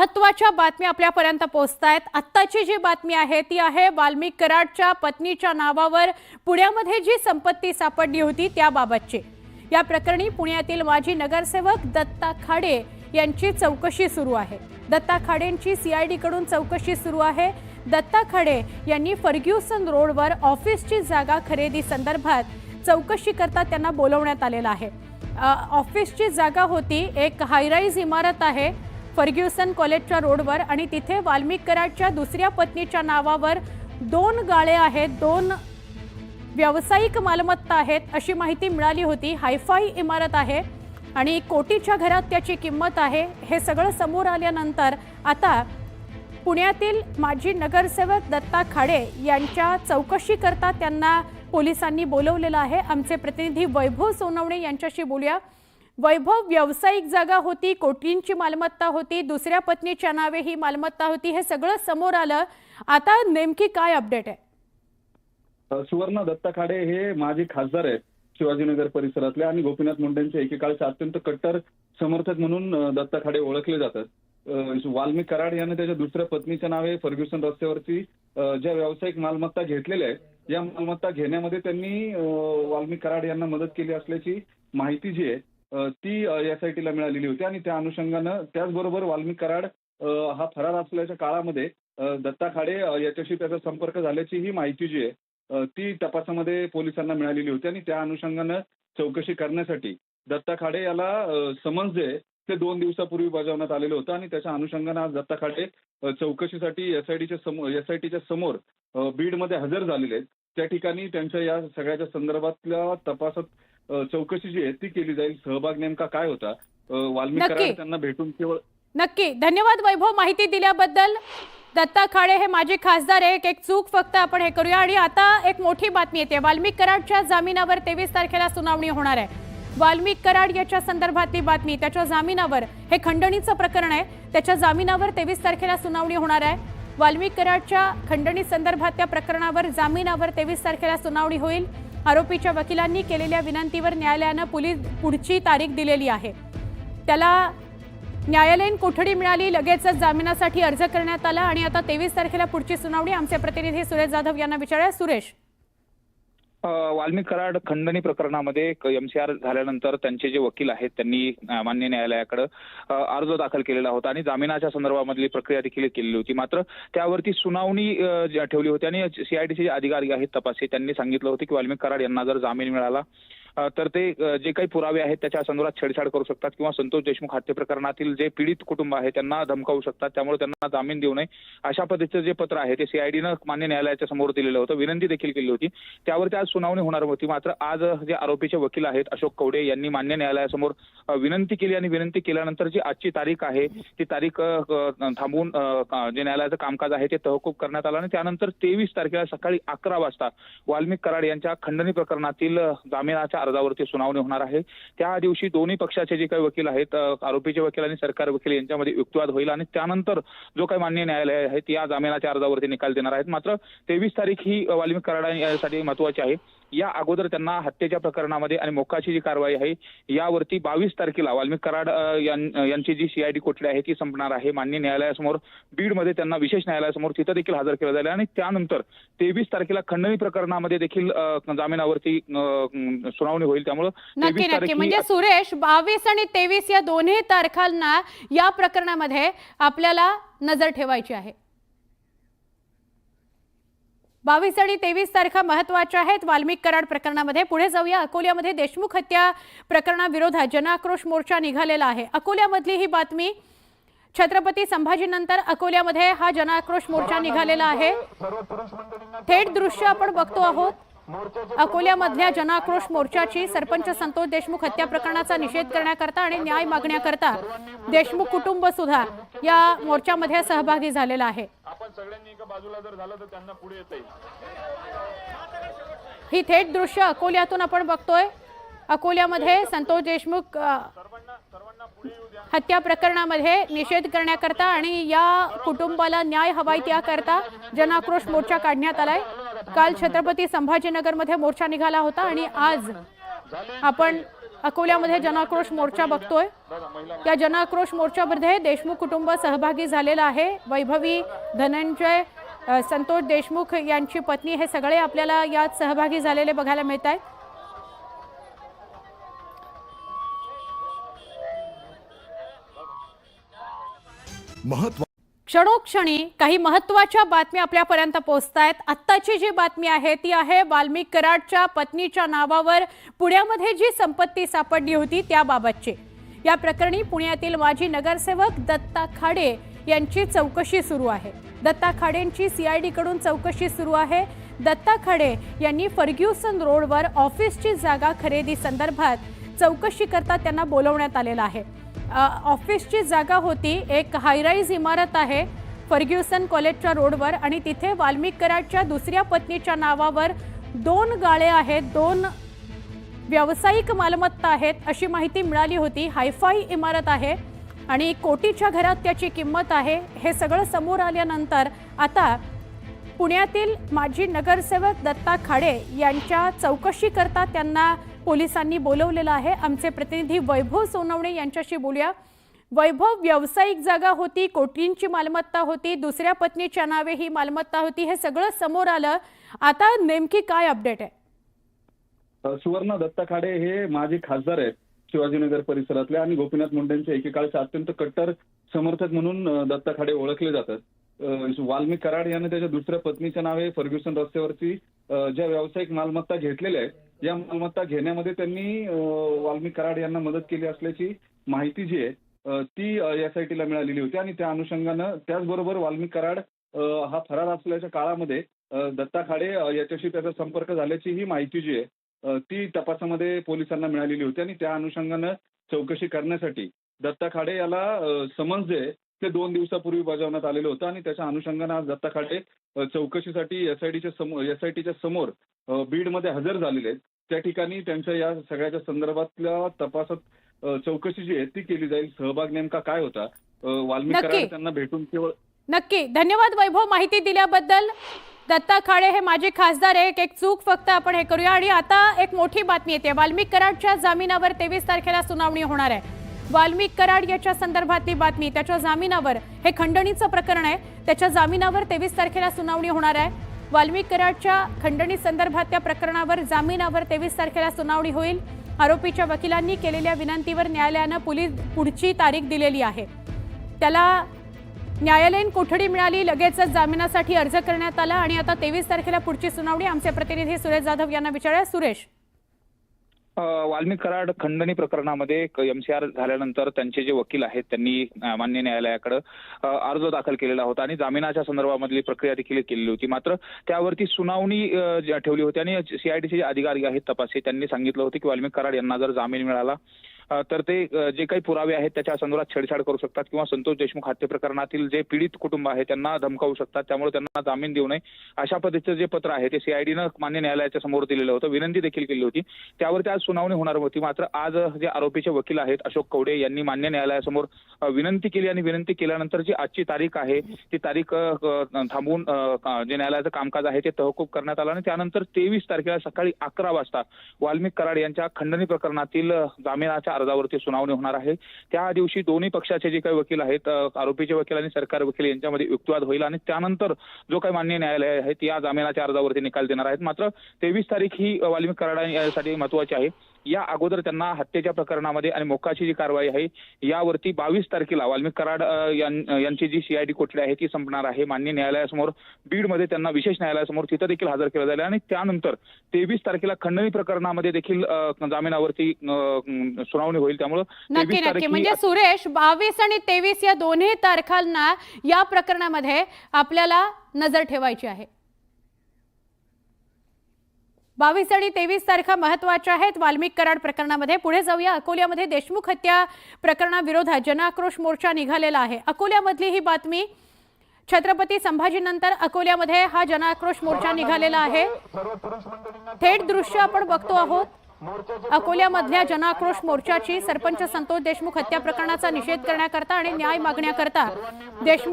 महत्त्वाच्या बातम्या आपल्यापर्यंत पोहोचतायत। आत्ताची जी बातमी आहे ती आहे वाल्मिक कराडच्या पत्नीच्या नावावर पुण्यामध्ये जी संपत्ती सापडली होती त्याबाबतची। या प्रकरणी पुण्यातील माजी नगरसेवक दत्ता खाडे यांची चौकशी सुरू आहे। दत्ता खाडेंची सीआयडी कडून चौकशी सुरू आहे। दत्ता खाडे यांनी फर्ग्युसन रोडवर ऑफिसची जागा खरेदी संदर्भात चौकशी करता त्यांना बोलवण्यात आलेलं आहे। ऑफिसची जागा होती एक हायराइज इमारत आहे फर्ग्युसन कॉलेजच्या रोडवर आणि तिथे वाल्मिक कराडच्या दुसऱ्या पत्नीच्या नावावर 2 गाळे आहेत, 2 व्यावसायिक मालमत्ता आहेत अशी माहिती मिळाली होती। हायफाय इमारत आहे आणि कोटीच्या घरात त्याची किंमत आहे। हे सगळं समोर आल्यानंतर आता पुण्यातील माजी नगरसेवक दत्ता खाडे यांच्या चौकशी करता त्यांना पोलिसांनी बोलवलेलं आहे। आमचे प्रतिनिधी वैभव सोनवणे यांच्याशी बोलूया। वैभव, व्यावसायिक जागा होती, कोटींची मालमत्ता होती, दुसऱ्या पत्नीच्या नावे ही मालमत्ता होती, हे सगळं समोर आलं। आता नेमकी काय अपडेट आहे? सुवर्ण, दत्ता खाडे हे माजी खासदार आहेत शिवाजीनगर परिसरातले आणि गोपीनाथ मुंडेंचे एकेकाळचे अत्यंत कट्टर समर्थक म्हणून दत्ता खाडे ओळखले जातात। वाल्मिक कराड यांनी त्याच्या दुसऱ्या पत्नीच्या नावे फर्ग्युसन रस्त्यावरची ज्या व्यावसायिक मालमत्ता घेतलेल्या आहेत या मालमत्ता घेण्यामध्ये त्यांनी वाल्मिक कराड यांना मदत केली असल्याची माहिती जी आहे ती एसआयटीला मिळालेली होती आणि त्या अनुषंगानं त्याचबरोबर वाल्मिक कराड हा फरार असल्याच्या काळामध्ये दत्ता खाडे याच्याशी त्याचा संपर्क झाल्याची ही माहिती जी आहे ती तपासामध्ये पोलिसांना मिळालेली होती आणि त्या अनुषंगानं चौकशी करण्यासाठी दत्ता खाडे याला समन्स जे आहे ते 2 दिवसापूर्वी बजावण्यात आलेलं होतं आणि त्याच्या अनुषंगानं आज दत्ता खाडे चौकशीसाठी एसआयटीच्या समोर बीडमध्ये हजर झालेले आहेत। त्या ठिकाणी त्यांच्या या सगळ्याच्या संदर्भातल्या तपासात चौकशी जी आहे ती केली जाईल। सहभाग नेमका काय होता, वाल्मिक कराड त्यांना भेटून केवळ नक्की धन्यवाद वैभव माहिती दिल्याबद्दल। दत्ता खाडे हे माजी खासदार आहे। एक चूक फक्त आपण हे करूया आणि आता एक मोठी बातमी येते। वाल्मिक कराडच्या जामिनावर 23 तारखेला सुनावणी होणार आहे। वाल्मिक कराड याच्या संदर्भातली बातमी, त्याच्या जामिनावर, हे खंडणीचं प्रकरण आहे, त्याच्या जामिनावर 23 तारखेला सुनावणी होणार आहे। वाल्मिक कराडच्या खंडणी संदर्भातल्या प्रकरणावर जामिनावर 23 तारखेला सुनावणी होईल। आरोपीच्या वकिलांनी केलेल्या विनंतीवर न्यायालयानं पुढची तारीख दिलेली आहे। त्याला न्यायालयीन कोठडी मिळाली, लगेचच जामिनासाठी अर्ज करण्यात आला आणि आता 23 तारखेला पुढची सुनावणी। आमचे प्रतिनिधी सुरेश जाधव यांना विचारूया। सुरेश, वाल्मिक कराड खंडणी प्रकरणामध्ये एमसीआर झाल्यानंतर त्यांचे जे वकील आहेत त्यांनी मान्य न्यायालयाकडे अर्ज दाखल केलेला होता आणि जामिनाच्या संदर्भामधली प्रक्रिया देखील केलेली होती। मात्र त्यावरती सुनावणी ठेवली होती आणि सीआयडीचे जे अधिकारी आहेत तपासी त्यांनी सांगितलं होतं की वाल्मिक कराड यांना जर जामीन मिळाला तर ते जे काही पुरावे आहेत त्याच्या संदर्भात छेडछाड करू शकतात किंवा संतोष देशमुख हत्या प्रकरणातील जे पीडित कुटुंब आहे त्यांना धमकावू शकतात, त्यामुळे त्यांना जामीन देऊ नये अशा पद्धतीचं जे पत्र आहे ते सीआयडीनं मान्य न्यायालयाच्या समोर दिलेलं होतं। विनंती देखील केली होती, त्यावरती आज सुनावणी होणार होती। मात्र आज जे आरोपीचे वकील आहेत अशोक कवडे यांनी मान्य न्यायालयासमोर विनंती केली आणि विनंती केल्यानंतर जी आजची तारीख आहे ती तारीख थांबवून जे न्यायालयाचं कामकाज आहे ते तहकूब करण्यात आलं आणि त्यानंतर 23 तारखेला सकाळी 11 वाजता वाल्मिक कराड यांच्या खंडणी प्रकरणातील जामिनाच्या अर्जावरती सुनावणी होणार आहे। त्या दिवशी दोन्ही पक्षाचे जे काही वकील आहेत, आरोपीचे वकील आणि सरकार वकील यांच्यामध्ये युक्तिवाद होईल आणि त्यानंतर जो काही मान्य न्यायालय आहे या जामिनाच्या अर्जावरती निकाल देणार आहेत। मात्र 23 तारीख ही वाल्मिक कराड यासाठी महत्त्वाची आहे। या अगोदर त्यांना हत्येच्या प्रकरणामध्ये आणि मोक्काची जी कारवाई आहे यावरती 22 तारखेला वाल्मिक कराड यांची जी सीआयडी कोठडी आहे ती संपणार आहे। मान्य न्यायालयासमोर बीडमध्ये त्यांना विशेष न्यायालयासमोर तिथं देखील हजर केलं जाईल आणि त्यानंतर 23 तारखेला खंडणी प्रकरणामध्ये देखील जामिनावरती सुनावणी होईल। त्यामुळे नक्की म्हणजे सुरेश 22 आणि 23 या दोन्ही तारखांना या प्रकरणामध्ये आपल्याला नजर ठेवायची आहे। 22 आणि 23 तारखा महत्वाच्या आहेत वाल्मिक कराड प्रकरणामध्ये। पुढे जाऊया, अकोल्यामध्ये देशमुख हत्या प्रकरणाविरोधात जनाक्रोश मोर्चा निघालेला आहे। अकोल्यामधली ही बातमी, छत्रपती संभाजीनंतर अकोल्यामध्ये हा जनाक्रोश मोर्चा निघालेला आहे। थेट दृश्य आपण बघतो आहोत अकोल्यामधल्या जनाक्रोश मोर्चाची। सरपंच संतोष देशमुख हत्या प्रकरणाचा निषेध करण्याकरता आणि न्याय मागण्याकरता देशमुख कुटुंब सुद्धा या मोर्चामध्ये सहभागी झालेला आहे। ही थेट दृश्य अकोल्यातून आपण बघतोय। अकोल्यामध्ये संतोष देशमुख हत्या प्रकरणामध्ये निषेध करण्याकरता आणि या कुटुंबाला न्याय हवाय त्याकरता जनाक्रोश मोर्चा काढण्यात आलाय। काल छत्रपती संभाजीनगरमध्ये मोर्चा निघाला होता आणि आज आपण अकोल्यामध्ये जनाक्रोश मोर्चा बघतोय। या जनाक्रोश मोर्चामध्ये देशमुख कुटुंब सहभागी झालेलं आहे। वैभवी, धनंजय, संतोष देशमुख यांची पत्नी हे सगळे आपल्याला यात सहभागी झालेले बघायला मिळत आहेत। क्षणोक्षणी काही महत्त्वाच्या बातम्या आपल्यापर्यंत पोहोचतायत। आत्ताची जी बातमी आहे ती आहे वाल्मिक कराडच्या पत्नीच्या नावावर पुण्यामध्ये जी संपत्ती सापडली होती त्याबाबतची। या प्रकरणी पुण्यातील माजी नगरसेवक दत्ता खाडे यांची चौकशी सुरू आहे। दत्ता खाडेंची सीआयडी कडून चौकशी सुरू आहे। दत्ता खाडे यांनी फर्ग्युसन रोडवर ऑफिसची जागा खरेदी संदर्भात चौकशी करता त्यांना बोलवण्यात आलेलं आहे। ऑफिसची जागा होती एक हायराईज इमारत आहे फर्ग्युसन कॉलेजच्या रोडवर आणि तिथे वाल्मिक कराडच्या दुसऱ्या पत्नीच्या नावावर 2 गाळे आहेत, 2 व्यावसायिक मालमत्ता आहेत अशी माहिती मिळाली होती। हायफाय इमारत आहे आणि कोटीच्या घरात त्याची किंमत आहे। हे सगळं समोर आल्यानंतर आता पुण्यातील माजी नगरसेवक दत्ता खाडे यांच्या चौकशी करता त्यांना पोलिसांनी बोलवलेलं आहे। आमचे प्रतिनिधी वैभव सोनवणे यांच्याशी बोलूया। वैभव, व्यावसायिक जागा होती, कोटींची मालमत्ता होती, दुसऱ्या पत्नीच्या नावे ही मालमत्ता होती, हे सगळं समोर आलं। आता नेमकी काय अपडेट आहे? सुवर्ण, दत्ता खाडे हे माजी खासदार आहेत शिवाजीनगर परिसरातले आणि गोपीनाथ मुंडेंचे एकेकाळचे अत्यंत कट्टर समर्थक म्हणून दत्ता खाडे ओळखले जातात। वाल्मिक कराड याने त्याच्या दुसऱ्या पत्नीच्या नावे फर्ग्युसन रस्त्यावरची ज्या व्यावसायिक मालमत्ता घेतलेल्या आहेत, या मालमत्ता घेण्यामध्ये त्यांनी वाल्मिक कराड यांना मदत केली असल्याची माहिती जी आहे ती एसआयटीला मिळालेली होती आणि त्या अनुषंगानं त्याचबरोबर वाल्मिक कराड हा फरार असल्याच्या काळामध्ये दत्ता खाडे याच्याशी त्याचा संपर्क झाल्याची ही माहिती जी आहे ती तपासामध्ये पोलिसांना मिळालेली होती आणि त्या अनुषंगानं चौकशी करण्यासाठी दत्ता खाडे याला समन्स जे ते 2 दिवसापूर्वी बजावण्यात आलेलं होतं आणि त्याच्या अनुषंगानं आज दत्ता खाडे चौकशीसाठी एसआयटीच्या समोर बीडमध्ये हजर झालेले आहेत। त्या ठिकाणी त्यांच्या या सगळ्याच्या संदर्भातल्या तपासात चौकशी जी आहे ती केली जाईल। सहभाग नेमका काय होता, वाल्मिक कराड त्यांना भेटून केवळ नक्की धन्यवाद वैभव माहिती दिल्याबद्दल। दत्ता खाडे हे माजी खासदार आहे। एक चूक फक्त आपण हे करूया आणि आता एक मोठी बातमी येते। वाल्मिक कराडच्या जामिनावर 23 तारखेला सुनावणी होणार आहे। वाल्मिक कराड याच्या संदर्भातली बातमी, त्याच्या जामिनावर, हे खंडणीचं प्रकरण आहे, त्याच्या जामिनावर 23 तारखेला सुनावणी होणार आहे। वाल्मिक कराडच्या खंडणी संदर्भातल्या प्रकरणावर जामिनावर 23 तारखेला सुनावणी होईल। आरोपीच्या वकिलांनी केलेल्या विनंतीवर न्यायालयानं पुढची तारीख दिलेली आहे। त्याला न्यायालयीन कोठडी मिळाली, लगेचच जामिनासाठी अर्ज करण्यात आला आणि आता 23 तारखेला पुढची सुनावणी। आमचे प्रतिनिधी सुरेश जाधव यांना विचारूया। सुरेश, वाल्मिक कराड खंडणी प्रकरणामध्ये एमसीआर झाल्यानंतर त्यांचे जे वकील आहेत त्यांनी मान्य न्यायालयाकडे अर्ज दाखल केलेला होता आणि जामिनाच्या संदर्भामधली प्रक्रिया देखील केलेली होती। मात्र त्यावरती सुनावणी ठेवली होती आणि सीआयडीचे जे अधिकारी आहेत तपासी त्यांनी सांगितलं होतं की वाल्मिक कराड यांना जर जामीन मिळाला तर ते जे काही पुरावे आहेत त्याच्या संदर्भात छेडछाड करू शकतात किंवा संतोष देशमुख हत्या प्रकरणातील जे पीडित कुटुंब आहे त्यांना धमकावू शकतात, त्यामुळे त्यांना जामीन देऊ नये अशा पद्धतीचं जे पत्र आहे ते सीआयडीनं मान्य न्यायालयाच्या समोर दिलेलं होतं, विनंती देखील केली होती। त्यावरती आज सुनावणी होणार होती। मात्र आज जे आरोपीचे वकील आहेत अशोक कवडे यांनी मान्य न्यायालयासमोर विनंती केली आणि विनंती केल्यानंतर जी आजची तारीख आहे ती तारीख थांबवून जे न्यायालयाचं कामकाज आहे ते तहकूब करण्यात आलं आणि त्यानंतर 23 तारखेला सकाळी 11 वाजता वाल्मिक कराड यांच्या खंडणी प्रकरणातील जामिनाच्या अर्जावरती सुनावणी होणार आहे। त्या दिवशी दोन्ही पक्षाचे जे काही वकील आहेत, आरोपीचे वकील आणि सरकारी वकील यांच्यामध्ये युक्तिवाद होईल आणि त्यानंतर जो काही मान्य न्यायालय आहे या जामिनाच्या अर्जावरती निकाल देणार आहेत। मात्र 23 तारीख ही वाल्मिक कराड यांच्यासाठी महत्त्वाची आहे। या अगोदर त्यांना हत्येच्या प्रकरणामध्ये आणि मोक्काची जी कारवाई आहे यावरती 22 तारखेला वाल्मिक कराड यांची जी सीआयडी कोठडी आहे ती संपणार आहे। मान्य न्यायालयासमोर बीडमध्ये त्यांना विशेष न्यायालयासमोर तिथं देखील हजर केलं जाईल आणि त्यानंतर 23 तारखेला खंडणी प्रकरणामध्ये देखील जामिनावरती सुनावणी होईल। त्यामुळे नक्की म्हणजे सुरेश 22 आणि 23 या दोन्ही तारखांना या प्रकरणामध्ये आपल्याला नजर ठेवायची आहे। 22 आणि 23 तारखा महत्वाच्या आहेत वाल्मिक कराड प्रकरणामध्ये। पुढे जाऊया। अकोल्यामध्ये देशमुख हत्या प्रकरणाविरोधात जनाक्रोश मोर्चा निघालेला आहे। अकोल्यामधली ही बातमी, छत्रपती संभाजीनंतर अकोल्यामध्ये हा जनाक्रोश मोर्चा निघालेला आहे। थेट दृश्य आपण बघतो आहोत। अकोल्यामधल्या जनाक्रोश मोर्चाची सरपंच संतोष देशमुख हत्या प्रकरणाचा निषेध करण्याकरता आणि न्याय मागण्याकरता देशमुख